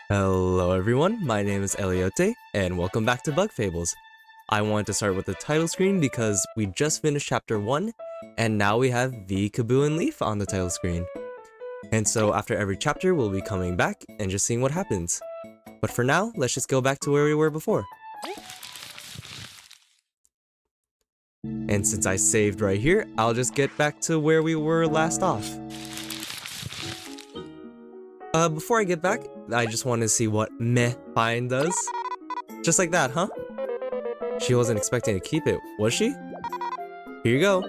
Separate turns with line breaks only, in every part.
Hello everyone, my name is Eliote, and welcome back to Bug Fables. I wanted to start with the title screen because we just finished chapter 1, and now we have V, Kaboo, and Leaf on the title screen. And so after every chapter, we'll be coming back and just seeing what happens. But for now, let's just go back to where we were before. And since I saved right here, I'll just get back to where we were last off. Before I get back, I just wanted to see what Meh Fine does. Just like that, huh? She wasn't expecting to keep it, was she? Here you go.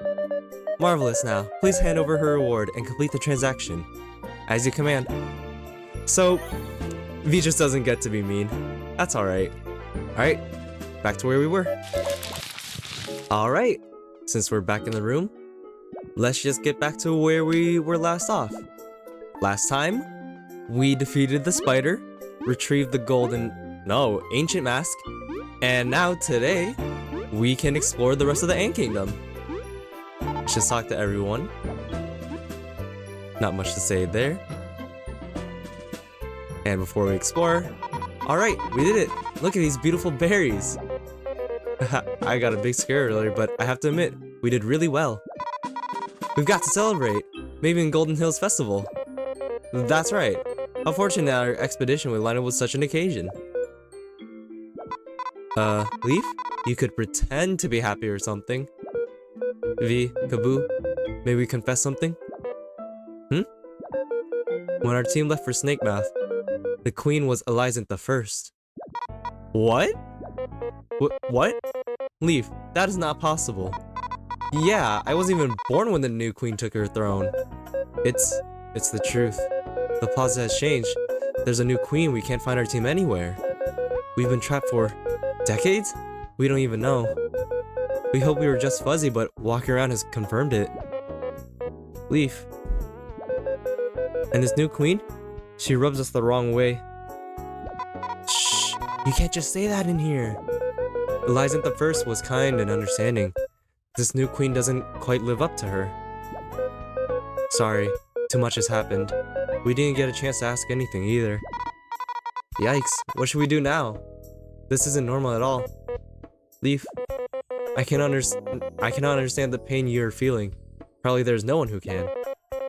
Marvelous now. Please hand over her reward and complete the transaction. As you command. So, V just doesn't get to be mean. That's alright. Alright, back to where we were. Alright, since we're back in the room, let's just get back to where we were last off. Last time, we defeated the spider, retrieved the ancient mask, and now today, we can explore the rest of the Ant Kingdom. Let's just talk to everyone. Not much to say there. And before we explore, alright, we did it! Look at these beautiful berries! I got a big scare earlier, but I have to admit, we did really well. We've got to celebrate! Maybe in Golden Hills Festival. That's right. How fortunate our expedition would line up with such an occasion. Leaf? You could pretend to be happy or something. V, Kaboo, may we confess something? When our team left for Snake Mouth, the queen was Elizant the First. What? What? Leaf, that is not possible. Yeah, I wasn't even born when the new queen took her throne. It's the truth. The Plaza has changed. There's a new queen, we can't find our team anywhere. We've been trapped for decades? We don't even know. We hope we were just fuzzy, but walking around has confirmed it. Leaf. And this new queen? She rubs us the wrong way. Shh! You can't just say that in here! Elizant the First was kind and understanding. This new queen doesn't quite live up to her. Sorry, too much has happened. We didn't get a chance to ask anything either. Yikes, what should we do now? This isn't normal at all. Leaf, I cannot understand the pain you're feeling. Probably there's no one who can.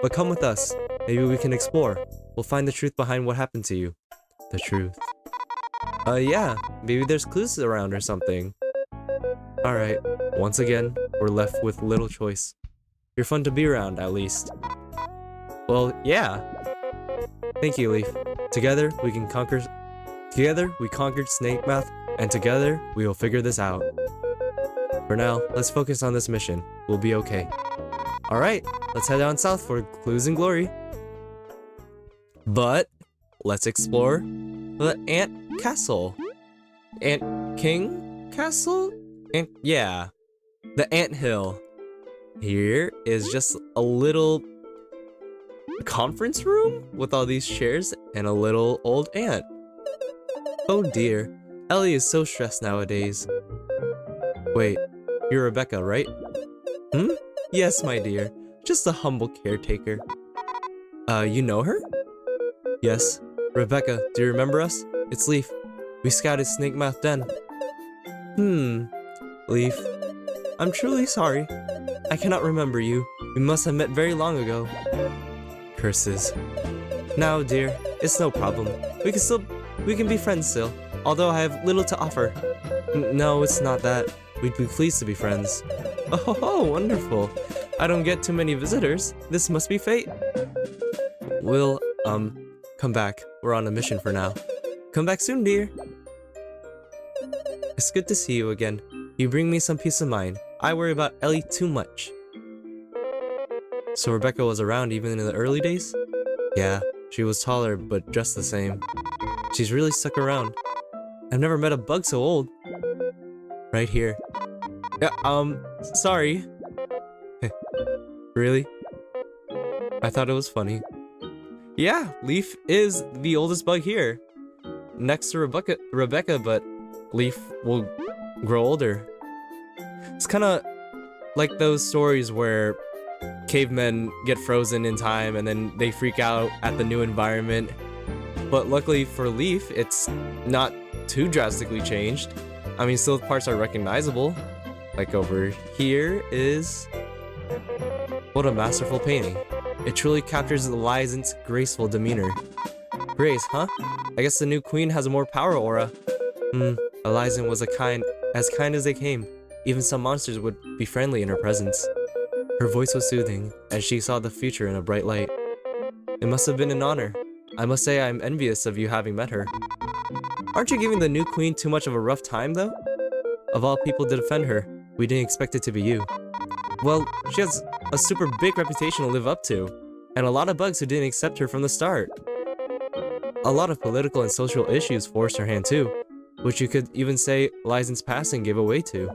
But come with us. Maybe we can explore. We'll find the truth behind what happened to you. The truth. Yeah, maybe there's clues around or something. Alright, once again, we're left with little choice. You're fun to be around, at least. Well, yeah. Thank you, Leaf. Together, we conquered Snake Mouth, and together, we will figure this out. For now, let's focus on this mission. We'll be okay. Alright, let's head down south for clues and glory. But, let's explore the Ant Castle. Ant King Castle? Yeah, the Ant Hill. Here is just a little conference room with all these chairs and a little old ant. Oh dear, Ellie is so stressed nowadays. Wait, you're Rebecca, right? Yes, my dear. Just a humble caretaker. You know her? Yes. Rebecca, do you remember us? It's Leaf. We scouted Snake Mouth Den. Leaf. I'm truly sorry. I cannot remember you. We must have met very long ago. Curses. Now, dear, it's no problem. We can be friends still, although I have little to offer. No, it's not that. We'd be pleased to be friends. Oh, wonderful. I don't get too many visitors. This must be fate. We'll, come back. We're on a mission for now. Come back soon, dear. It's good to see you again. You bring me some peace of mind. I worry about Ellie too much. So Rebecca was around even in the early days? Yeah, she was taller, but dressed the same. She's really stuck around. I've never met a bug so old. Right here. Yeah, sorry. Really? I thought it was funny. Yeah, Leaf is the oldest bug here. Next to Rebecca, but Leaf will grow older. It's kinda like those stories where cavemen get frozen in time and then they freak out at the new environment. But luckily for Leaf, it's not too drastically changed. I mean, still parts are recognizable. Like over here is... What a masterful painting. It truly captures Lysant's graceful demeanor. Grace, huh? I guess the new queen has a more power aura. Lysant was as kind as they came. Even some monsters would be friendly in her presence. Her voice was soothing, and she saw the future in a bright light. It must have been an honor. I must say I'm envious of you having met her. Aren't you giving the new queen too much of a rough time, though? Of all people to defend her, we didn't expect it to be you. Well, she has a super big reputation to live up to, and a lot of bugs who didn't accept her from the start. A lot of political and social issues forced her hand too, which you could even say Lysant's passing gave away to.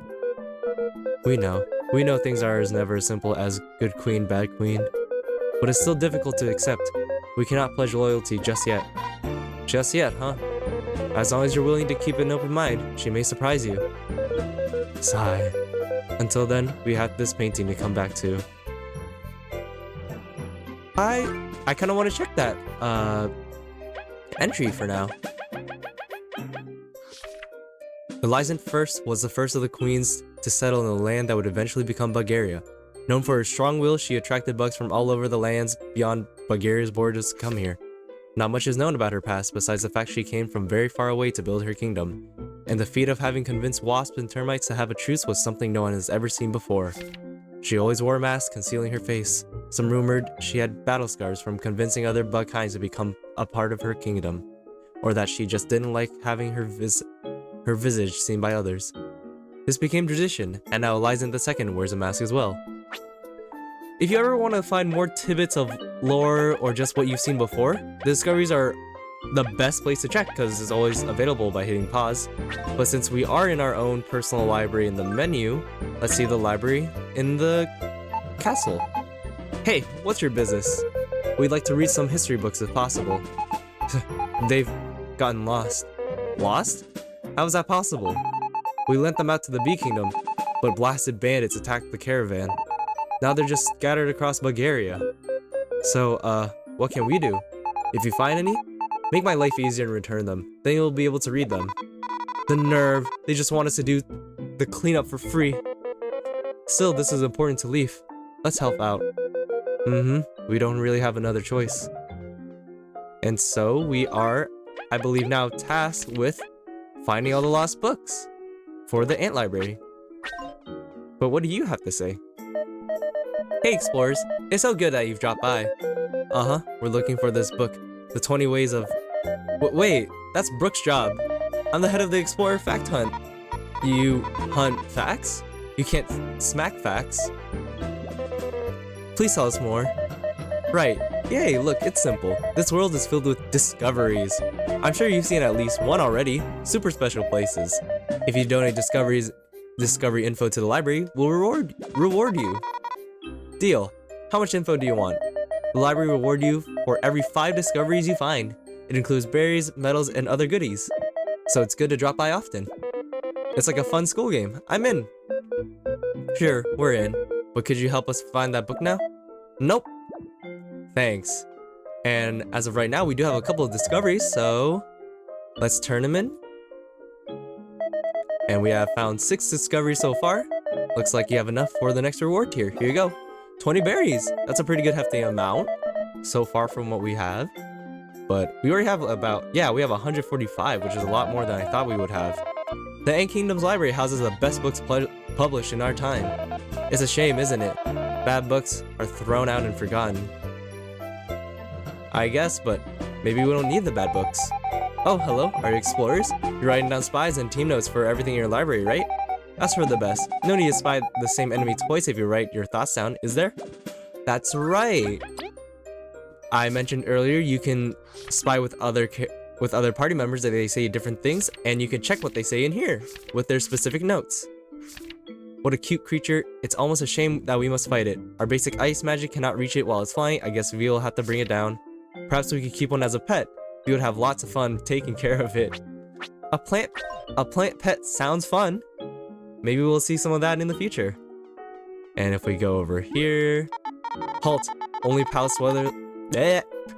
We know things are never as simple as good queen, bad queen, but it's still difficult to accept. We cannot pledge loyalty just yet. Just yet, huh? As long as you're willing to keep an open mind, she may surprise you. Sigh. Until then, we have this painting to come back to. I kind of want to check that entry for now. The Lysant First was the first of the queens to settle in the land that would eventually become Bulgaria. Known for her strong will, she attracted bugs from all over the lands beyond Bulgaria's borders to come here. Not much is known about her past besides the fact she came from very far away to build her kingdom, and the feat of having convinced wasps and termites to have a truce was something no one has ever seen before. She always wore a mask concealing her face. Some rumored she had battle scars from convincing other bug kinds to become a part of her kingdom, or that she just didn't like having her visage seen by others. This became tradition, and now Lysant II wears a mask as well. If you ever want to find more tidbits of lore or just what you've seen before, the discoveries are the best place to check because it's always available by hitting pause. But since we are in our own personal library in the menu, let's see the library in the castle. Hey, what's your business? We'd like to read some history books if possible. They've gotten lost. Lost? How is that possible? We lent them out to the Bee Kingdom, but blasted bandits attacked the caravan. Now they're just scattered across Bulgaria. So, what can we do? If you find any, make my life easier and return them. Then you'll be able to read them. The nerve! They just want us to do the cleanup for free. Still, this is important to Leaf. Let's help out. We don't really have another choice. And so, we are, I believe now, tasked with finding all the lost books for the Ant Library. But what do you have to say? Hey explorers, it's so good that you've dropped by. We're looking for this book, The 20 Ways of... Wait, that's Brooke's job. I'm the head of the Explorer Fact Hunt. You hunt facts? You can't smack facts. Please tell us more. Right, yay, look, it's simple. This world is filled with discoveries. I'm sure you've seen at least one already, super special places. If you donate discovery info to the library, we'll reward you. Deal. How much info do you want? The library will reward you for every 5 discoveries you find. It includes berries, medals, and other goodies. So it's good to drop by often. It's like a fun school game. I'm in. Sure, we're in. But could you help us find that book now? Nope. Thanks. And as of right now, we do have a couple of discoveries, so let's turn them in. And we have found 6 discoveries so far. Looks like you have enough for the next reward tier. Here you go. 20 berries! That's a pretty good hefty amount so far from what we have. But we already have we have 145, which is a lot more than I thought we would have. The Ant Kingdom's library houses the best books published in our time. It's a shame, isn't it? Bad books are thrown out and forgotten. I guess, but maybe we don't need the bad books. Oh, hello, are you explorers? You're writing down spies and team notes for everything in your library, right? That's for the best. No need to spy the same enemy twice if you write your thoughts down, is there? That's right! I mentioned earlier you can spy with other party members that they say different things, and you can check what they say in here with their specific notes. What a cute creature. It's almost a shame that we must fight it. Our basic ice magic cannot reach it while it's flying. I guess we'll have to bring it down. Perhaps we could keep one as a pet. We would have lots of fun taking care of it. A plant pet sounds fun. Maybe we'll see some of that in the future. And if we go over here... Halt! Only palace weather...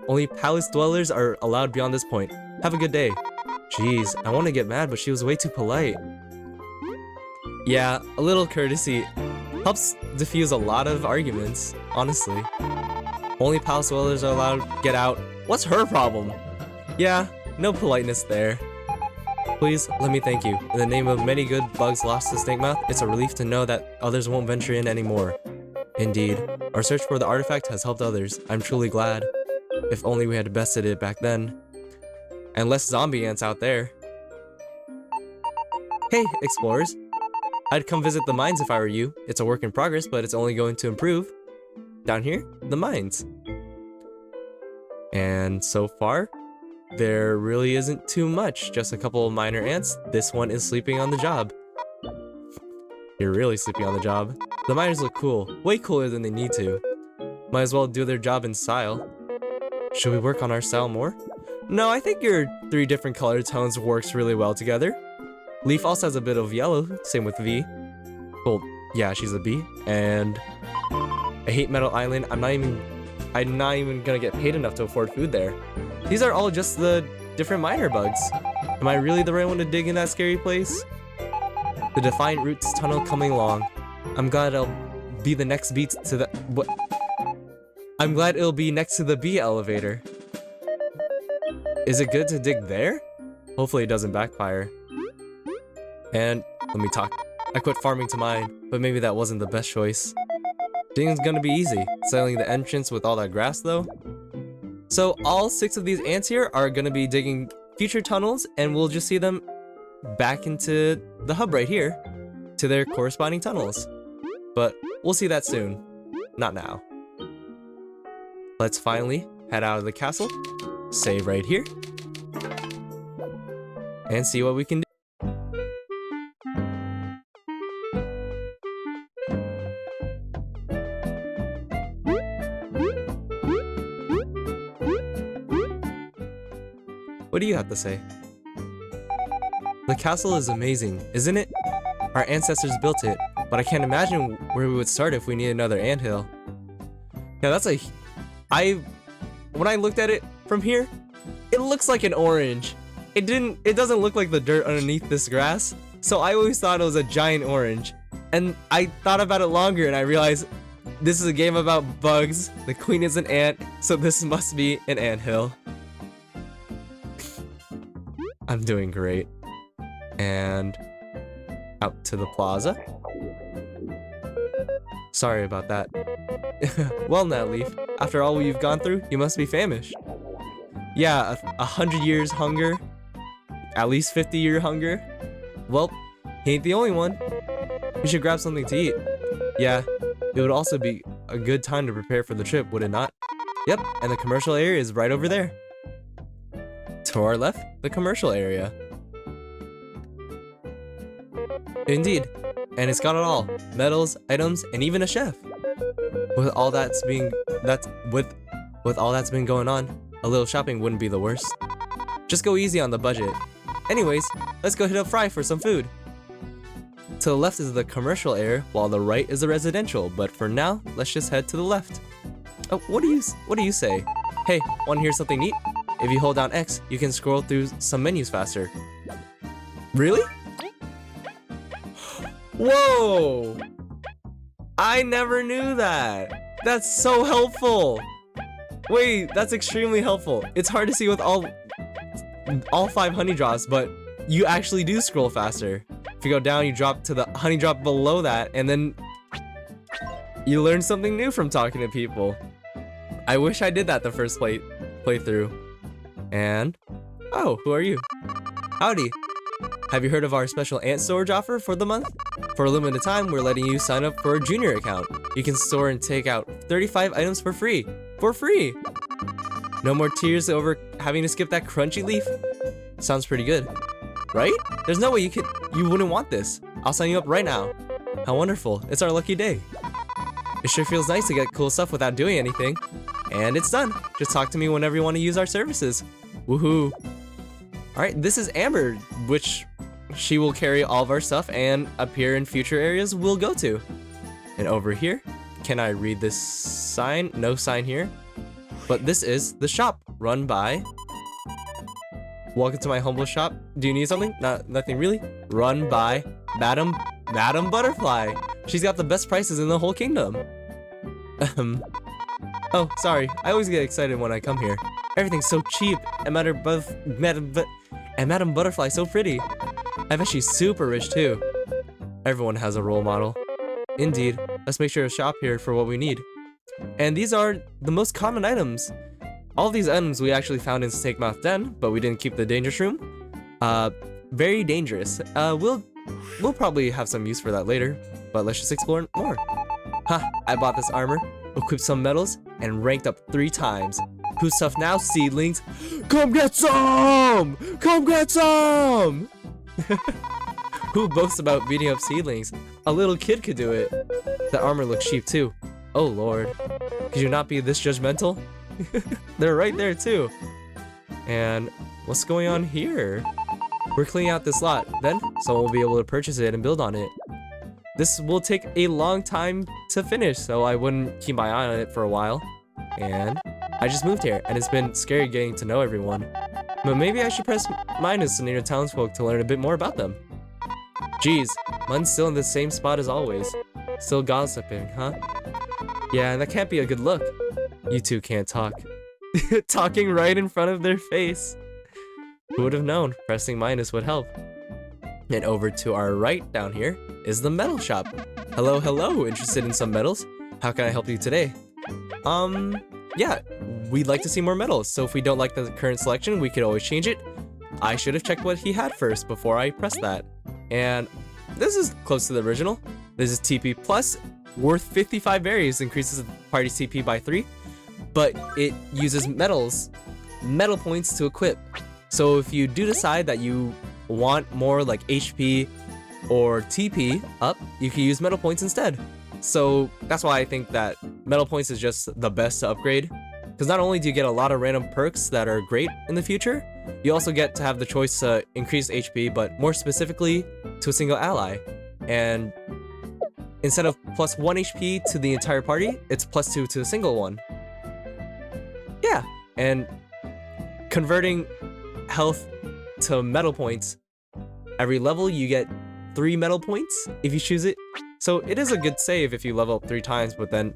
Only palace dwellers are allowed beyond this point. Have a good day. Jeez, I want to get mad, but she was way too polite. Yeah, a little courtesy helps diffuse a lot of arguments, honestly. Only palace dwellers are allowed. Get out. What's her problem? Yeah, no politeness there. Please, let me thank you. In the name of many good bugs lost to Snake Mouth, it's a relief to know that others won't venture in anymore. Indeed, our search for the artifact has helped others. I'm truly glad. If only we had bested it back then. And less zombie ants out there. Hey, explorers. I'd come visit the mines if I were you. It's a work in progress, but it's only going to improve. Down here, the mines. And so far, there really isn't too much. Just a couple of minor ants. This one is sleeping on the job. You're really sleeping on the job. The miners look cool. Way cooler than they need to. Might as well do their job in style. Should we work on our style more? No, I think your 3 different color tones works really well together. Leaf also has a bit of yellow, same with V. Well, yeah, she's a B. And I hate Metal Island. I'm not even gonna get paid enough to afford food there. These are all just the different minor bugs. Am I really the right one to dig in that scary place? The Defiant Roots tunnel coming along. I'm glad it'll be the next beat to the what? I'm glad it'll be next to the B elevator. Is it good to dig there? Hopefully it doesn't backfire. And let me talk. I quit farming to mine, but maybe that wasn't the best choice. Digging's gonna be easy. Settling the entrance with all that grass though. So all 6 of these ants here are gonna be digging future tunnels, and we'll just see them back into the hub right here to their corresponding tunnels. But we'll see that soon. Not now. Let's finally head out of the castle, save right here, and see what we can do. What do you have to say? The castle is amazing, isn't it? Our ancestors built it, but I can't imagine where we would start if we need another anthill. Yeah, that's a... When I looked at it from here, it looks like an orange. It doesn't look like the dirt underneath this grass, so I always thought it was a giant orange. And I thought about it longer and I realized this is a game about bugs, the queen is an ant, so this must be an anthill. I'm doing great. And out to the plaza. Sorry about that. Well now, Leaf, after all we've gone through, you must be famished. Yeah, 100 years hunger. At least 50-year hunger. Well, he ain't the only one. We should grab something to eat. Yeah, it would also be a good time to prepare for the trip, would it not? Yep, and the commercial area is right over there. To our left, the commercial area. Indeed, and it's got it all. Medals, items, and even a chef. With all that's been going on, a little shopping wouldn't be the worst. Just go easy on the budget. Anyways, let's go hit up Fry for some food. To the left is the commercial area, while the right is the residential, but for now, let's just head to the left. Oh, what do you say? Hey, wanna hear something neat? If you hold down X, you can scroll through some menus faster. Really? Whoa! I never knew that! That's so helpful! Wait, that's extremely helpful. It's hard to see with all 5 honey drops, but you actually do scroll faster. If you go down, you drop to the honey drop below that, and then you learn something new from talking to people. I wish I did that the first playthrough. And, oh, who are you? Howdy. Have you heard of our special ant storage offer for the month? For a limited time, we're letting you sign up for a junior account. You can store and take out 35 items for free. For free! No more tears over having to skip that crunchy leaf. Sounds pretty good, right? There's no way you wouldn't want this. I'll sign you up right now. How wonderful, it's our lucky day. It sure feels nice to get cool stuff without doing anything. And it's done. Just talk to me whenever you want to use our services. Woohoo. Alright, this is Amber, which she will carry all of our stuff and appear in future areas we'll go to. And over here, can I read this sign? No sign here. But this is the shop run by... Welcome to my humble shop. Do you need something? Nothing really. Run by Madam Butterfly. She's got the best prices in the whole kingdom. Oh, sorry. I always get excited when I come here. Everything's so cheap, and Madam Butterfly so pretty. I bet she's super rich too. Everyone has a role model. Indeed. Let's make sure to shop here for what we need. And these are the most common items. All these items we actually found in Snake Mouth Den, but we didn't keep the dangerous room. Very dangerous. We'll probably have some use for that later, but let's just explore more. Ha! I bought this armor, equipped some medals, and ranked up 3 times. Who's tough now, seedlings? Come get some! Come get some! Who boasts about beating up seedlings? A little kid could do it. The armor looks cheap too. Oh lord. Could you not be this judgmental? They're right there too. And what's going on here? We're cleaning out this lot, then someone will be able to purchase it and build on it. This will take a long time to finish, so I wouldn't keep my eye on it for a while. And I just moved here, and it's been scary getting to know everyone. But maybe I should press minus near townsfolk to learn a bit more about them. Geez, Mun's still in the same spot as always. Still gossiping, huh? Yeah, that can't be a good look. You two can't talk. Talking right in front of their face. Who would have known pressing minus would help? And over to our right down here is the metal shop. Hello, hello, interested in some metals? How can I help you today? Yeah, we'd like to see more metals, so if we don't like the current selection, we could always change it. I should have checked what he had first before I pressed that. And this is close to the original. This is TP plus, worth 55 berries, increases the party's TP by 3, but it uses metal points to equip. So if you do decide that you want more like HP or TP up, you can use metal points instead. So that's why I think that metal points is just the best to upgrade, because not only do you get a lot of random perks that are great in the future, you also get to have the choice to increase HP, but more specifically to a single ally. And instead of plus 1 HP to the entire party, it's plus 2 to a single one. Yeah, and converting health to metal points, every level you get 3 metal points if you choose it. So it is a good save if you level up 3 times, but then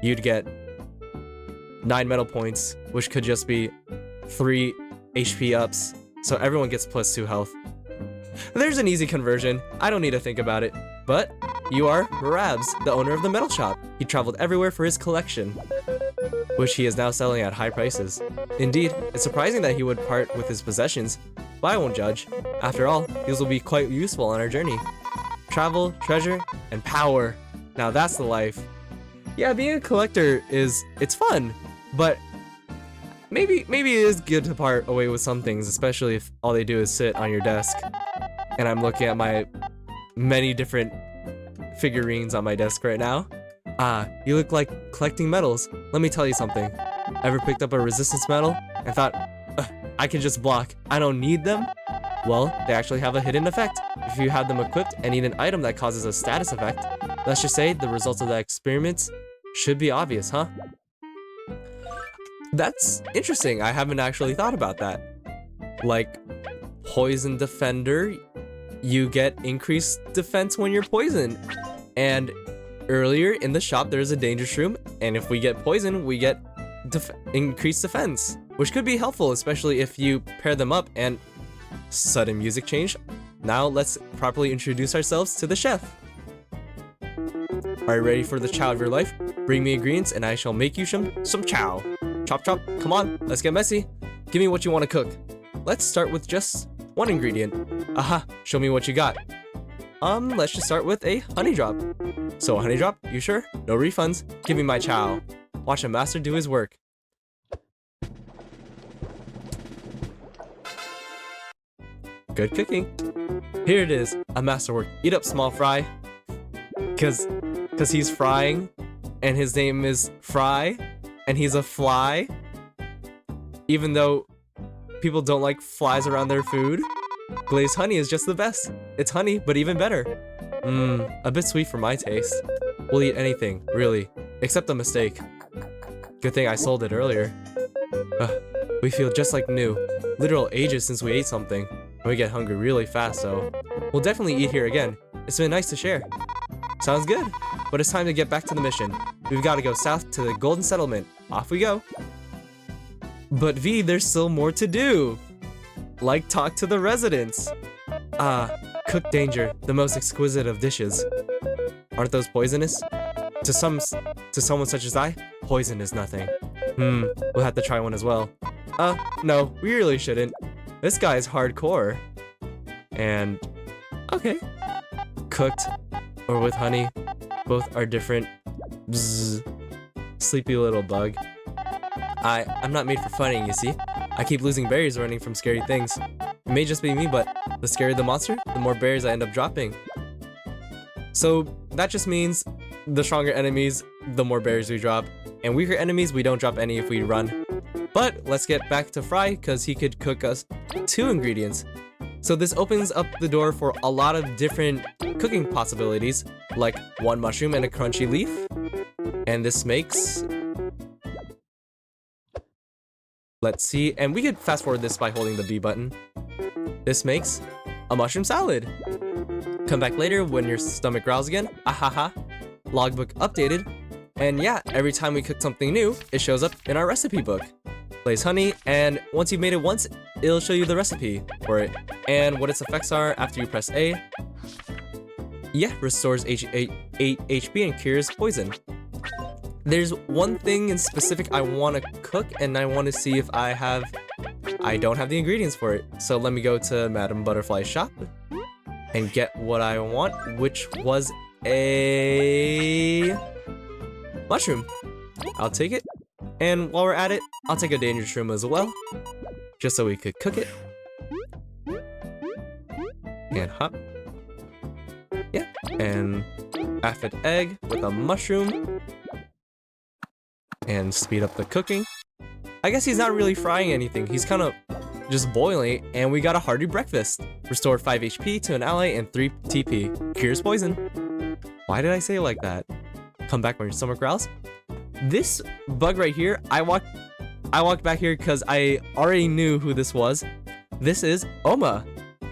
you'd get 9 metal points, which could just be 3 HP ups. So everyone gets plus 2 health. There's an easy conversion. I don't need to think about it. But you are Rabs, the owner of the metal shop. He traveled everywhere for his collection, which he is now selling at high prices. Indeed, it's surprising that he would part with his possessions, but I won't judge. After all, these will be quite useful on our journey. Travel, treasure, and power. Now that's the life. Yeah, being a collector it's fun, but maybe it is good to part away with some things, especially if all they do is sit on your desk. And I'm looking at my many different figurines on my desk right now. Ah, you look like collecting metals. Let me tell you something. Ever picked up a resistance medal and thought, I can just block, I don't need them? Well, they actually have a hidden effect. If you have them equipped and need an item that causes a status effect, let's just say the results of the experiments should be obvious, huh? That's interesting. I haven't actually thought about that. Like, Poison Defender, you get increased defense when you're poisoned. And earlier in the shop, there's a dangerous room, and if we get poisoned, we get increased defense, which could be helpful, especially if you pair them up. And sudden music change. Now let's properly introduce ourselves to the chef. Are you ready for the chow of your life? Bring me ingredients and I shall make you some chow. Chop chop, come on, let's get messy. Give me what you want to cook. Let's start with just one ingredient. Aha, show me what you got. Let's just start with a honey drop. So a honey drop, you sure? No refunds. Give me my chow. Watch a master do his work. Good cooking. Here it is, a masterwork. Eat up, small fry. Cause he's frying, and his name is Fry, and he's a fly. Even though people don't like flies around their food, glazed honey is just the best. It's honey, but even better. A bit sweet for my taste. We'll eat anything, really, except a mistake. Good thing I sold it earlier. We feel just like new. Literal ages since we ate something. And we get hungry really fast, so we'll definitely eat here again. It's been nice to share. Sounds good, but it's time to get back to the mission. We've got to go south to the Golden Settlement. Off we go. But V, there's still more to do. Like talk to the residents. Cook danger, the most exquisite of dishes. Aren't those poisonous? To someone such as I, poison is nothing. We'll have to try one as well. No, we really shouldn't. This guy's hardcore. And, okay. Cooked, or with honey, both are different. Bzzz. Sleepy little bug. I'm not made for funning, you see? I keep losing berries running from scary things. It may just be me, but the scarier the monster, the more berries I end up dropping. So, that just means the stronger enemies, the more berries we drop. And weaker enemies, we don't drop any if we run. But let's get back to Fry, because he could cook us 2 ingredients. So this opens up the door for a lot of different cooking possibilities, like 1 mushroom and a crunchy leaf. And this makes... Let's see, and we could fast forward this by holding the B button. This makes a mushroom salad. Come back later when your stomach growls again. Ahaha. Logbook updated. And yeah, every time we cook something new, it shows up in our recipe book. Blaze honey, and once you've made it once, it'll show you the recipe for it and what its effects are after you press A. Yeah, restores 8 HP and cures poison. There's one thing in specific I want to cook, and I want to see if I don't have the ingredients for it. So let me go to Madame Butterfly's shop and get what I want, which was a mushroom. I'll take it. And while we're at it, I'll take a danger shroom as well, just so we could cook it. And hop. Yeah, and aphid egg with a mushroom. And speed up the cooking. I guess he's not really frying anything, he's kind of just boiling, and we got a hearty breakfast. Restore 5 HP to an ally and 3 TP. Cures poison. Why did I say it like that? Come back when your stomach growls. This bug right here, I walked back here because I already knew who this was. This is Oma.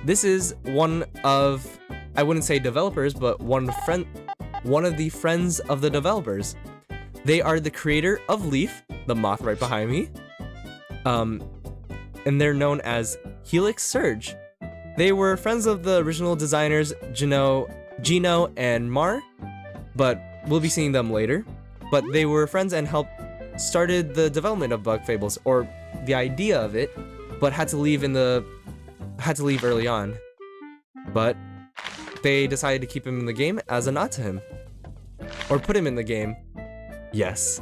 This is one of, I wouldn't say developers, but one of the friends of the developers. They are the creator of Leaf, the moth right behind me. And they're known as Helix Surge. They were friends of the original designers Gino and Mar, but we'll be seeing them later. But they were friends and started the development of Bug Fables, or the idea of it, but had to leave early on. But they decided to keep him in the game as a nod to him. Or put him in the game. Yes.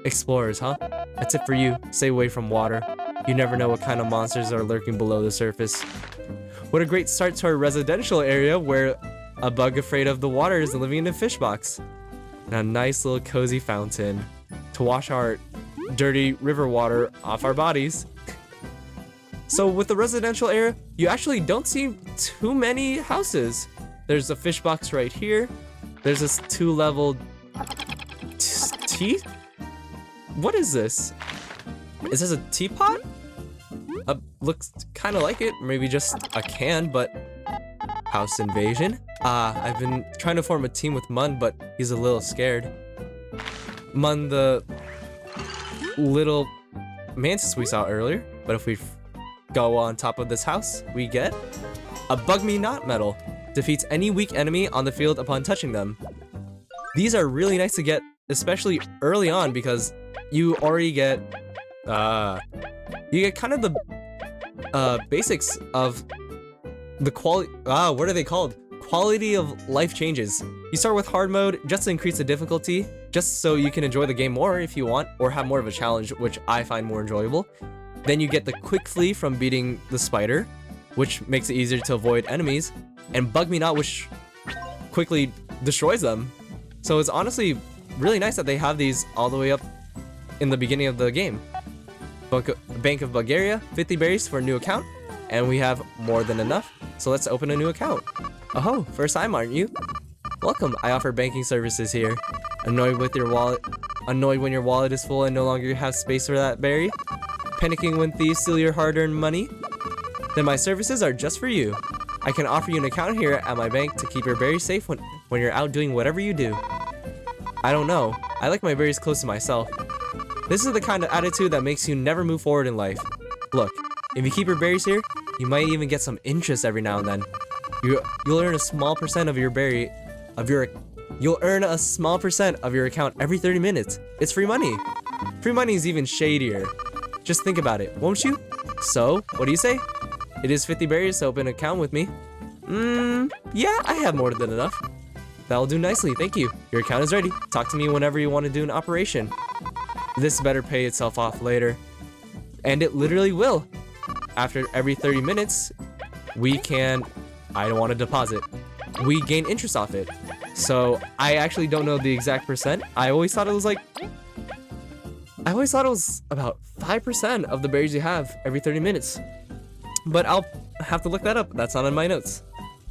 Explorers, huh? That's it for you. Stay away from water. You never know what kind of monsters are lurking below the surface. What a great start to our residential area where a bug afraid of the water is living in a fish box. And a nice little cozy fountain to wash our dirty river water off our bodies. So with the residential area, you actually don't see too many houses. There's a fish box right here. There's this 2-level tea? What is this? Is this a teapot? Looks kind of like it. Maybe just a can, but... House invasion? I've been trying to form a team with Mun, but he's a little scared. Mun, the little mantis we saw earlier. But if we go on top of this house, we get a Bug Me Not medal. Defeats any weak enemy on the field upon touching them. These are really nice to get, especially early on, because you already get, kind of the basics of the quality, what are they called? Quality of life changes. You start with hard mode just to increase the difficulty, just so you can enjoy the game more if you want, or have more of a challenge, which I find more enjoyable. Then you get the quick flee from beating the spider, which makes it easier to avoid enemies, and Bug Me Not, which quickly destroys them. So it's honestly really nice that they have these all the way up in the beginning of the game. Bank of Bulgaria, 50 berries for a new account, and we have more than enough, so let's open a new account. Oh, first time, aren't you? Welcome, I offer banking services here. Annoyed with your wallet? Annoyed when your wallet is full and no longer have space for that berry? Panicking when thieves steal your hard-earned money? Then my services are just for you. I can offer you an account here at my bank to keep your berries safe when you're out doing whatever you do. I don't know. I like my berries close to myself. This is the kind of attitude that makes you never move forward in life. Look, if you keep your berries here, you might even get some interest every now and then. You'll earn a small percent of your You'll earn a small percent of your account every 30 minutes. It's free money. Free money is even shadier. Just think about it, won't you? So, what do you say? It is 50 berries to open an account with me. Yeah, I have more than enough. That'll do nicely, thank you. Your account is ready. Talk to me whenever you want to do an operation. This better pay itself off later. And it literally will. After every 30 minutes, we can... I don't want to deposit. We gain interest off it. So, I actually don't know the exact percent. I always thought it was about 5% of the berries you have every 30 minutes. But I'll have to look that up. That's not in my notes.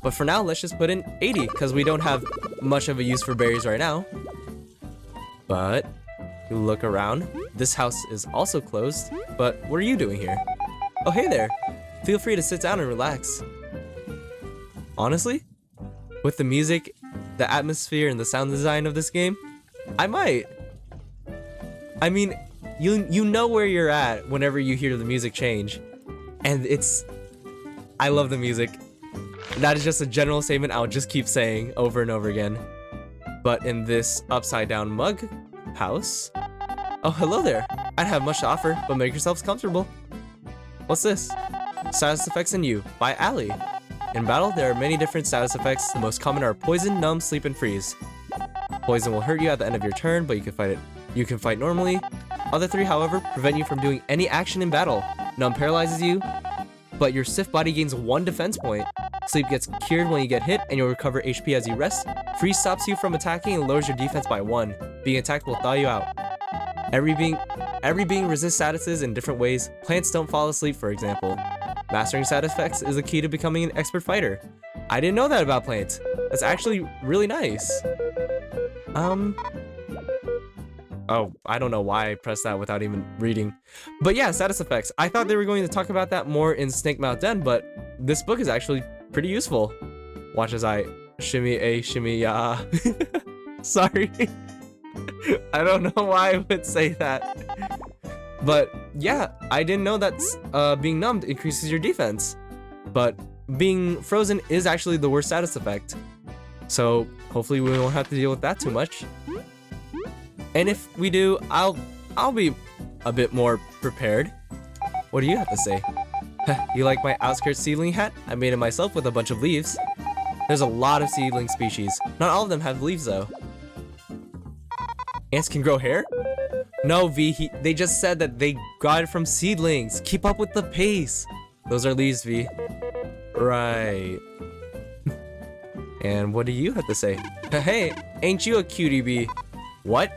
But for now, let's just put in 80 because we don't have much of a use for berries right now. But you look around. This house is also closed. But what are you doing here? Oh, hey there. Feel free to sit down and relax. Honestly, with the music, the atmosphere, and the sound design of this game, I might. I mean, you know where you're at whenever you hear the music change. And I love the music. That is just a general statement I'll just keep saying over and over again. But in this upside down mug house... Oh, hello there. I don't have much to offer, but make yourselves comfortable. What's this? Status effects in you, by Ali. In battle, there are many different status effects. The most common are poison, numb, sleep, and freeze. Poison will hurt you at the end of your turn, but you can fight it. You can fight normally. Other three, however, prevent you from doing any action in battle. Numb paralyzes you, but your stiff body gains 1 defense point. Sleep gets cured when you get hit, and you'll recover HP as you rest. Freeze stops you from attacking and lowers your defense by 1. Being attacked will thaw you out. Every being resists statuses in different ways. Plants don't fall asleep, for example. Mastering status effects is the key to becoming an expert fighter. I didn't know that about plants. That's actually really nice. Oh, I don't know why I pressed that without even reading. But yeah, status effects. I thought they were going to talk about that more in Snake Mouth Den, but this book is actually pretty useful. Watch as I shimmy a shimmy ya. Sorry. I don't know why I would say that. But yeah, I didn't know that being numbed increases your defense. But being frozen is actually the worst status effect. So hopefully we won't have to deal with that too much. And if we do, I'll be a bit more prepared. What do you have to say? You like my outskirts seedling hat? I made it myself with a bunch of leaves. There's a lot of seedling species. Not all of them have leaves though. Ants can grow hair? No, V, they just said that they got it from seedlings. Keep up with the pace. Those are leaves, V. Right. And what do you have to say? Hey, ain't you a cutie, V? What?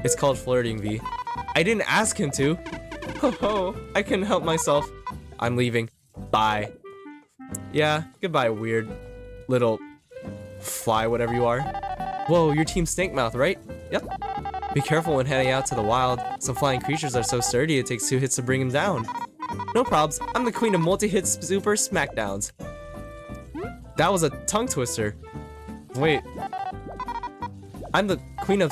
It's called flirting, V. I didn't ask him to. Ho ho, I can help myself. I'm leaving. Bye. Yeah, goodbye, weird little fly, whatever you are. Whoa, you're Team Snake Mouth, right? Yep. Be careful when heading out to the wild. Some flying creatures are so sturdy it takes 2 hits to bring them down. No probs. I'm the queen of multi-hit super smackdowns. That was a tongue twister. Wait. I'm the queen of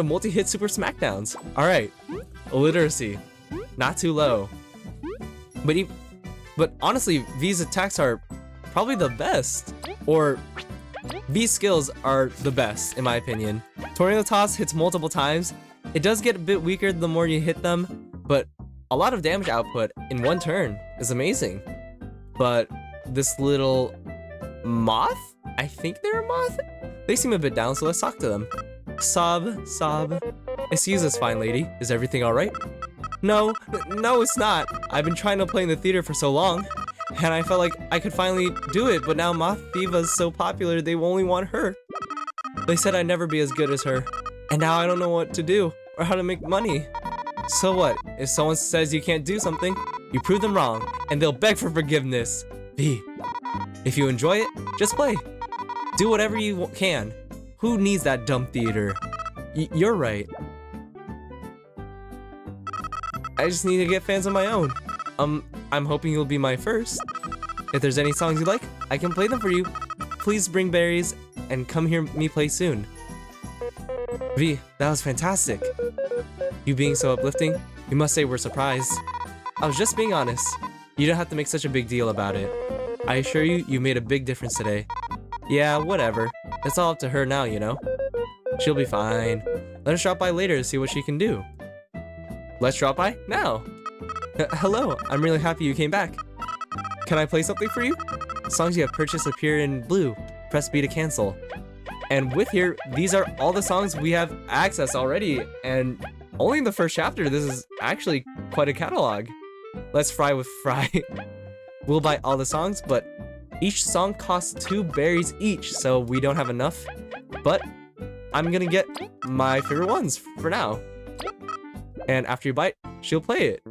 multi-hit super smackdowns. Alright. Illiteracy. Not too low. But honestly, V's attacks are probably the best. Or V's skills are the best, in my opinion. Tornado Toss hits multiple times. It does get a bit weaker the more you hit them, but a lot of damage output in 1 turn is amazing. But this little moth? I think they're a moth? They seem a bit down, so let's talk to them. Sob. Excuse us, fine lady. Is everything alright? No, it's not. I've been trying to play in the theater for so long, and I felt like I could finally do it, but now Moth Diva's so popular, they only want her. They said I'd never be as good as her, and now I don't know what to do, or how to make money. So what? If someone says you can't do something, you prove them wrong, and they'll beg for forgiveness. V. If you enjoy it, just play. Do whatever you can. Who needs that dumb theater? You're right. I just need to get fans of my own. I'm hoping you'll be my first. If there's any songs you like, I can play them for you. Please bring berries and come hear me play soon. V, that was fantastic. You being so uplifting, we must say we're surprised. I was just being honest. You don't have to make such a big deal about it. I assure you, you made a big difference today. Yeah, whatever. It's all up to her now, you know? She'll be fine. Let us drop by later to see what she can do. Let's drop by now. Hello, I'm really happy you came back. Can I play something for you? Songs you have purchased appear in blue. Press B to cancel. And with here, these are all the songs we have access already, and only in the first chapter. This is actually quite a catalog. Let's fry with Fry. We'll buy all the songs, but each song costs 2 berries each, so we don't have enough. But I'm gonna get my favorite ones for now. And after you bite, she'll play it.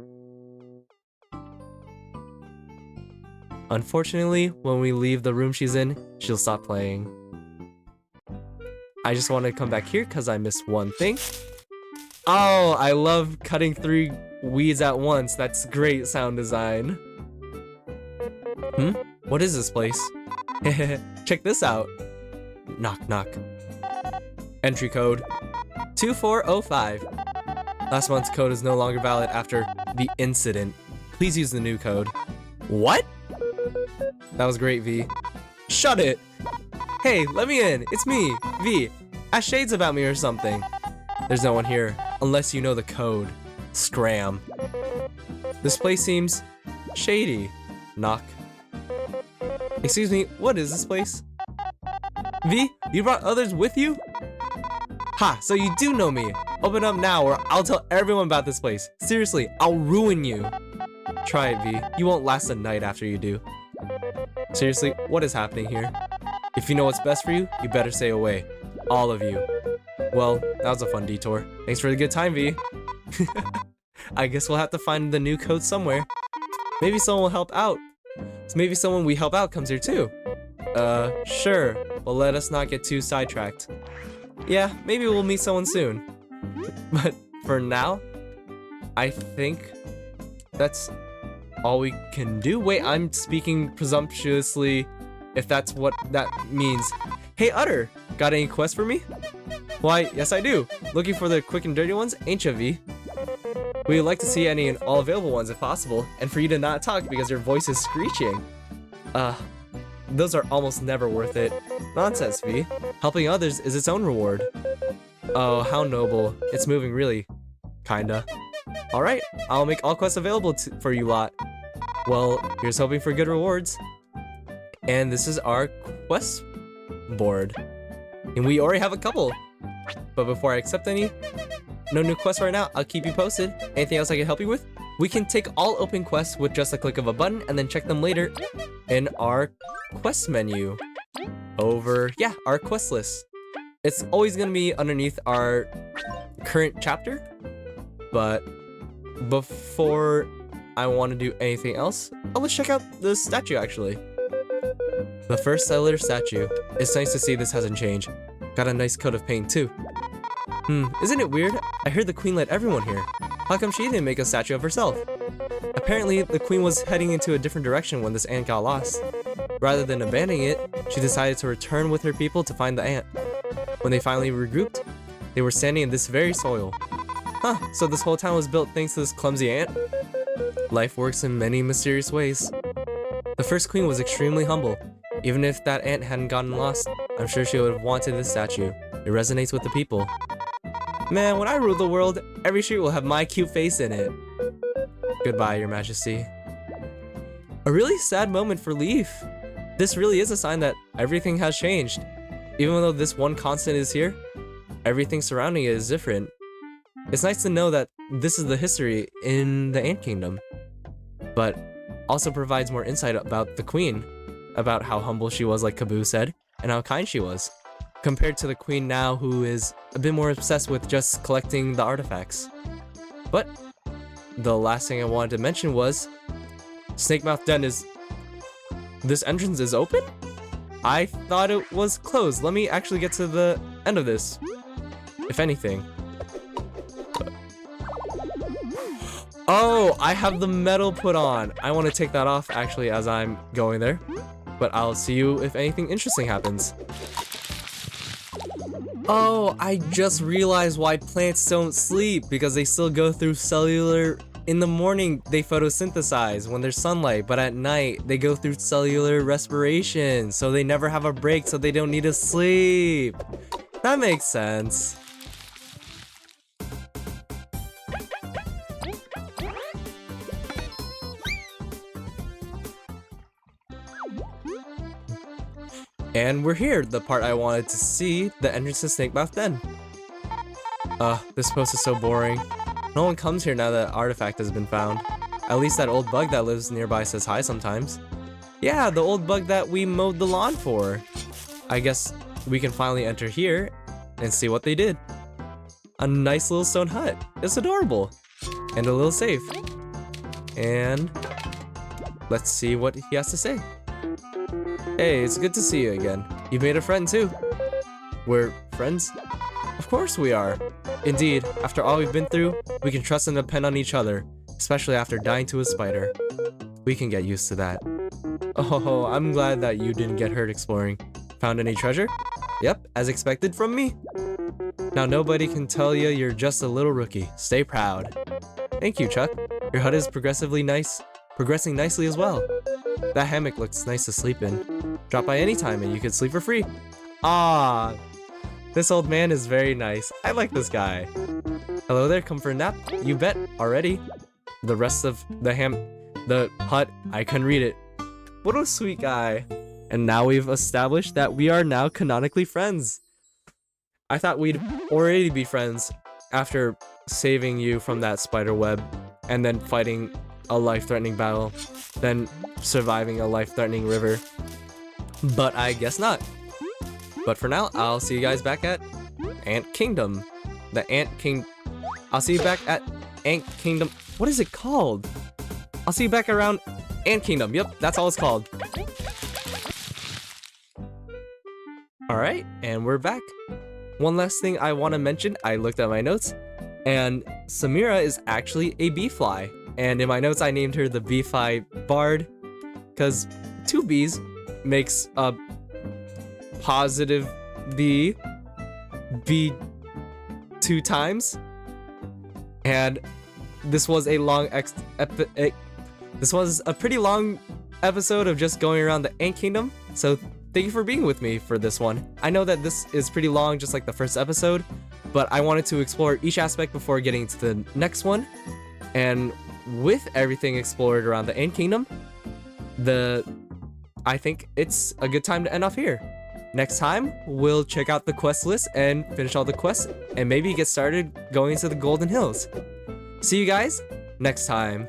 Unfortunately, when we leave the room she's in, she'll stop playing. I just want to come back here because I missed one thing. Oh, I love cutting 3 weeds at once. That's great sound design. What is this place? Check this out. Knock, knock. Entry code 2405. Last month's code is no longer valid after the incident. Please use the new code. What? That was great, V. Shut it! Hey, let me in. It's me, V. Ask Shades about me or something. There's no one here, unless you know the code. Scram. This place seems shady. Knock. Excuse me, what is this place? V, you brought others with you? Ha, so you do know me. Open up now or I'll tell everyone about this place. Seriously, I'll ruin you. Try it, V. You won't last a night after you do. Seriously, what is happening here? If you know what's best for you, you better stay away. All of you. Well, that was a fun detour. Thanks for the good time, V. I guess we'll have to find the new code somewhere. Maybe someone will help out. So maybe someone we help out comes here too. Sure. But let us not get too sidetracked. Yeah, maybe we'll meet someone soon. But for now, I think that's all we can do. Wait, I'm speaking presumptuously, if that's what that means. Hey, Utter, got any quests for me? Why, yes I do. Looking for the quick and dirty ones, ain't ya, V? We'd like to see any and all available ones if possible, and for you to not talk because your voice is screeching. Those are almost never worth it. Nonsense, V. Helping others is its own reward. Oh, how noble. It's moving really. Kinda. Alright, I'll make all quests available for you lot. Well, here's hoping for good rewards. And this is our quest board. And we already have a couple. But before I accept any, no new quests right now, I'll keep you posted. Anything else I can help you with? We can take all open quests with just a click of a button and then check them later in our quest menu. Over, yeah, our quest list. It's always gonna be underneath our current chapter, but before I want to do anything else, let's check out the statue actually. The first settler statue. It's nice to see this hasn't changed. Got a nice coat of paint too. Isn't it weird? I heard the queen let everyone here. How come she didn't make a statue of herself? Apparently, the queen was heading into a different direction when this ant got lost. Rather than abandoning it, she decided to return with her people to find the ant. When they finally regrouped, they were standing in this very soil. Huh, so this whole town was built thanks to this clumsy ant? Life works in many mysterious ways. The first queen was extremely humble. Even if that ant hadn't gotten lost, I'm sure she would have wanted this statue. It resonates with the people. Man, when I rule the world, every street will have my cute face in it. Goodbye, Your Majesty. A really sad moment for Leaf. This really is a sign that everything has changed. Even though this one constant is here, everything surrounding it is different. It's nice to know that this is the history in the Ant Kingdom, but also provides more insight about the queen, about how humble she was like Kaboo said, and how kind she was, compared to the queen now who is a bit more obsessed with just collecting the artifacts. But the last thing I wanted to mention was Snakemouth Den is... This entrance is open? I thought it was closed. Let me actually get to the end of this, if anything. Oh, I have the medal put on. I want to take that off actually as I'm going there. But I'll see you if anything interesting happens. Oh, I just realized why plants don't sleep, because they still go through cellular. In the morning, they photosynthesize when there's sunlight, but at night, they go through cellular respiration, so they never have a break, so they don't need to sleep. That makes sense. And we're here, the part I wanted to see, the entrance to Snake Mouth Den. This post is so boring. No one comes here now that artifact has been found. At least that old bug that lives nearby says hi sometimes. Yeah, the old bug that we mowed the lawn for. I guess we can finally enter here and see what they did. A nice little stone hut. It's adorable. And a little safe. And let's see what he has to say. Hey, it's good to see you again. You've made a friend too. We're friends? Of course we are. Indeed, after all we've been through, we can trust and depend on each other, especially after dying to a spider. We can get used to that. Oh, I'm glad that you didn't get hurt exploring. Found any treasure? Yep, as expected from me. Now nobody can tell you you're just a little rookie. Stay proud. Thank you, Chuck. Your hut is progressing nicely as well. That hammock looks nice to sleep in. Drop by anytime and you can sleep for free. Ah, this old man is very nice. I like this guy. Hello there, come for a nap? You bet, already. The rest of the hut, I couldn't read it. What a sweet guy. And now we've established that we are now canonically friends. I thought we'd already be friends after saving you from that spider web and then fighting a life-threatening battle, then surviving a life-threatening river. But I guess not. But for now, I'll see you guys back at Ant Kingdom. I'll see you back at Ant Kingdom. What is it called? I'll see you back around Ant Kingdom. Yep, that's all it's called. Alright, and we're back. One last thing I want to mention, I looked at my notes, and Samira is actually a bee fly. And in my notes, I named her the Bee Fly Bard, because 2 bees makes a positive bee 2 times. And this was a long this was a pretty long episode of just going around the Ant Kingdom. So thank you for being with me for this one. I know that this is pretty long, just like the first episode, but I wanted to explore each aspect before getting to the next one. And with everything explored around the Ant Kingdom, I think it's a good time to end off here. Next time, we'll check out the quest list and finish all the quests, and maybe get started going to the Golden Hills. See you guys next time.